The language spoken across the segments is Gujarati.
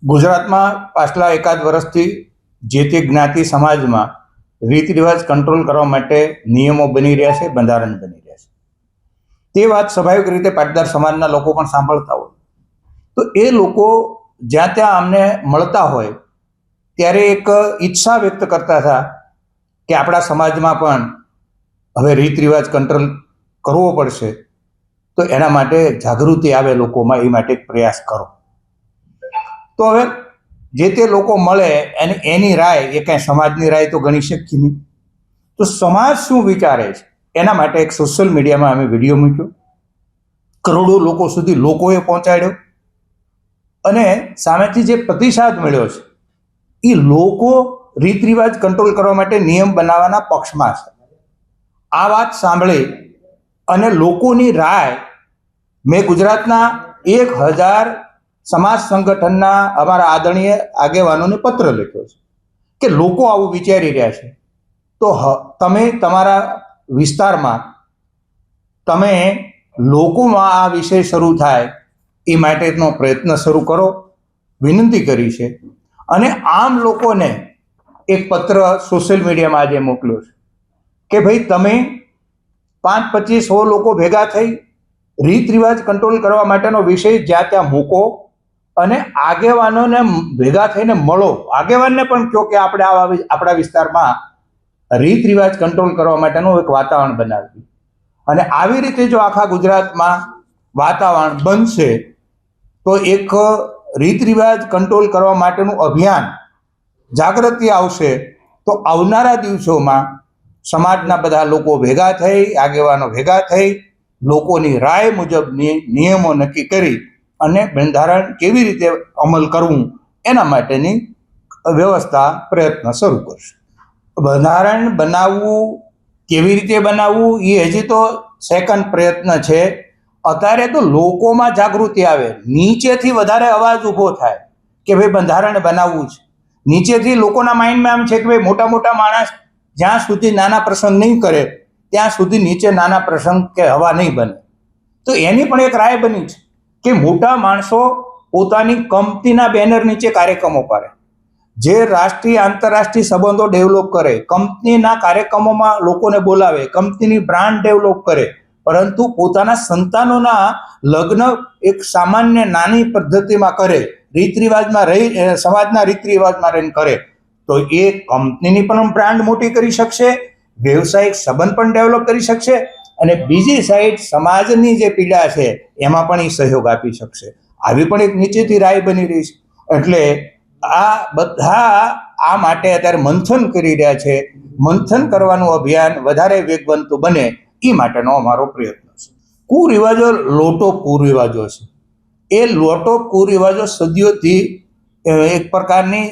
ગુજરાતમાં પાછલા એકાદ વર્ષથી જે તે જ્ઞાતિ સમાજમાં રીત રિવાજ કંટ્રોલ કરવા માટે નિયમો બની રહ્યા છે, બંધારણ બની રહ્યા છે. તે વાત સ્વાભાવિક રીતે પાટીદાર સમાજના લોકો પણ સાંભળતા હોય. તો એ લોકો જ્યાં ત્યાં અમને મળતા હોય ત્યારે એક ઈચ્છા વ્યક્ત કરતા હતા કે આપણા સમાજમાં પણ હવે રીત રિવાજ કંટ્રોલ કરવો પડશે, તો એના માટે જાગૃતિ આવે લોકોમાં, એ માટે એક પ્રયાસ કરો. તો હવે જે તે લોકો મળે અને એની રાય, એ કાંઈ સમાજની રાય તો ગણી શકીએ નહીં. તો સમાજ શું વિચારે છે એના માટે એક સોશિયલ મીડિયામાં અમે વિડીયો મૂક્યો, કરોડો લોકો સુધી લોકોએ પહોંચાડ્યો, અને સામેથી જે પ્રતિસાદ મળ્યો છે એ લોકો રીત રિવાજ કંટ્રોલ કરવા માટે નિયમ બનાવવાના પક્ષમાં છે. આ વાત સાંભળી અને લોકોની રાય મેં ગુજરાતના 1000 સમાજ સંગઠનના અમારા આદરણીય આગેવાનોને પત્ર લખ્યો છે કે લોકો આવું વિચારી રહ્યા છે, તો તમે તમારા વિસ્તારમાં તમે લોકોમાં આ વિષય શરૂ થાય એ માટેનો પ્રયત્ન શરૂ કરો, વિનંતી કરી છે. અને આમ લોકોને એક પત્ર સોશિયલ મીડિયામાં આજે મોકલ્યો છે કે ભાઈ તમે 5, 25, 100 લોકો ભેગા થઈ રીત રિવાજ કંટ્રોલ કરવા માટેનો વિષય જ્યાં ત્યાં મૂકો અને આગેવાનોને ભેગા થઈને મળો. આગેવાનને પણ કહો કે આપણે આપણા વિસ્તારમાં રીત રિવાજ કંટ્રોલ કરવા માટેનું એક વાતાવરણ બનાવ્યું. અને આવી રીતે જો આખા ગુજરાતમાં વાતાવરણ બનશે તો એક રીત રિવાજ કંટ્રોલ કરવા માટેનું અભિયાન, જાગૃતિ આવશે. તો આવનારા દિવસોમાં સમાજના બધા લોકો ભેગા થઈ, આગેવાનો ભેગા થઈ, લોકોની રાય મુજબની નિયમો નક્કી કરી અને બંધારણ કેવી રીતે અમલ કરવું એના માટેની વ્યવસ્થા, પ્રયત્ન શરૂ કરશે. બંધારણ બનાવવું, કેવી રીતે બનાવવું એ હજી તો સેકન્ડ પ્રયત્ન છે. અત્યારે તો લોકોમાં જાગૃતિ આવે, નીચેથી વધારે અવાજ ઊભો થાય કે ભાઈ બંધારણ બનાવવું છે. નીચેથી લોકોના માઇન્ડમાં એમ છે કે ભાઈ મોટા મોટા માણસ જ્યાં સુધી નાના પ્રસંગ નહીં કરે ત્યાં સુધી નીચે નાના પ્રસંગ કે હવા નહીં બને. તો એની પણ એક રાય બની છે કે મોટા માણસો પોતાની કંપનીના બેનર નીચે કાર્યક્રમો કરે, જે રાષ્ટ્રીય આંતરરાષ્ટ્રીય સંબંધો ડેવલપ કરે, કંપનીના કાર્યક્રમોમાં લોકોને બોલાવે, કંપનીની બ્રાન્ડ ડેવલપ કરે, પરંતુ પોતાના સંતાનોના લગ્ન એક સામાન્ય નાની પદ્ધતિમાં કરે, રીત રિવાજમાં રહી, સમાજના રીત રિવાજમાં રહીને કરે, તો એ કંપનીની પણ બ્રાન્ડ મોટી કરી શકશે, વ્યવસાયિક સંબંધ પણ ડેવલપ કરી શકશે, અને બીજી સાઈડ સમાજની જે પીડા છે એમાં પણ એ સહયોગ આપી શકશે. આવી પણ એક નીચેથી રાય બની રહી છે. એટલે આ બધા આ માટે અત્યારે મંથન કરી રહ્યા છે. મંથન કરવાનું અભિયાન વધારે વેગવંતુ બને એ માટેનો અમારો પ્રયત્ન છે. કુરિવાજો લોટો કુરિવાજો છે. એ લોટો કુરિવાજો સદીઓથી એક પ્રકારની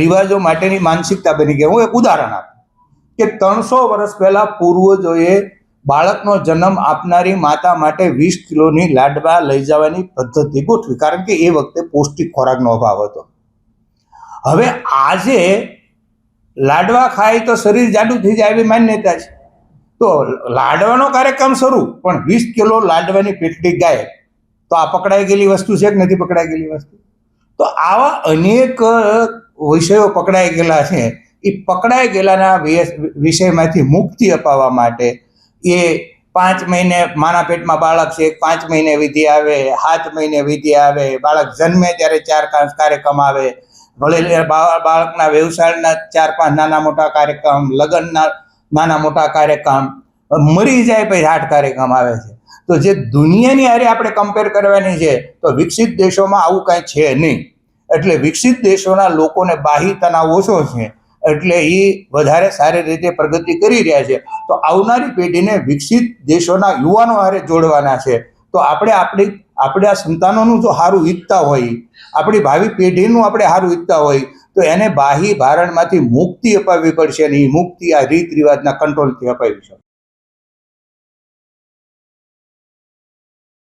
રિવાજો માટેની માનસિકતા બની ગઈ. હું એક ઉદાહરણ આપું કે 300 વર્ષ પહેલા પૂર્વજોએ બાળકનો જન્મ આપનારી માતા માટે 20 કિલોની લાડવા લઈ જવાની પદ્ધતિ ગોઠવી, કારણ કે એ વખતે પૌષ્ટિક ખોરાકનો અભાવ હતો. હવે આજે લાડવા ખાય તો શરીર જાડું થઈ જાય એવી માન્યતા છે. તો લાડવાનો કાર્યક્રમ શરૂ, પણ 20 કિલો લાડવાની પેટલી ગાય, તો આ પકડાઈ ગયેલી વસ્તુ છે કે નથી પકડાઈ ગયેલી વસ્તુ? તો આવા અનેક વિષયો પકડાઈ ગયેલા છે. એ પકડાઈ ગયેલાના વિષયમાંથી મુક્તિ અપાવવા માટે એ 5 મહિને માના પેટમાં બાળક છે, 5 મહિને વિધિ આવે, 7 મહિને વિધિ આવે, બાળક જન્મે ત્યારે 4 કાર્યક્રમ આવે, વળી બાળકના વ્યવસાયના 4-5 નાના મોટા કાર્યક્રમ, લગ્નના નાના મોટા કાર્યક્રમ, મરી જાય પછી 8 કાર્યક્રમ આવે છે. તો જે દુનિયાની હારે આપણે કમ્પેર કરવાની છે, તો વિકસિત દેશોમાં આવું કાંઈ છે નહીં. એટલે વિકસિત દેશોના લોકોને બાહ્ય તણાવ ઓછો છે, એટલે એ વધારે સારી રીતે પ્રગતિ કરી રહ્યા છે. તો આવનારી પેઢીને વિકસિત દેશોના યુવાનો હારે જોડવાના છે. તો આપણે આ સંતાનોનું જો સારું ઈચ્છતા હોય, આપણી ભાવિ પેઢીનું આપણે સારું ઈચ્છતા હોય, તો એને બાહ્ય ભારણમાંથી મુક્તિ અપાવવી પડશે. અને એ મુક્તિ આ રીત રિવાજના કંટ્રોલથી અપાવી શકે.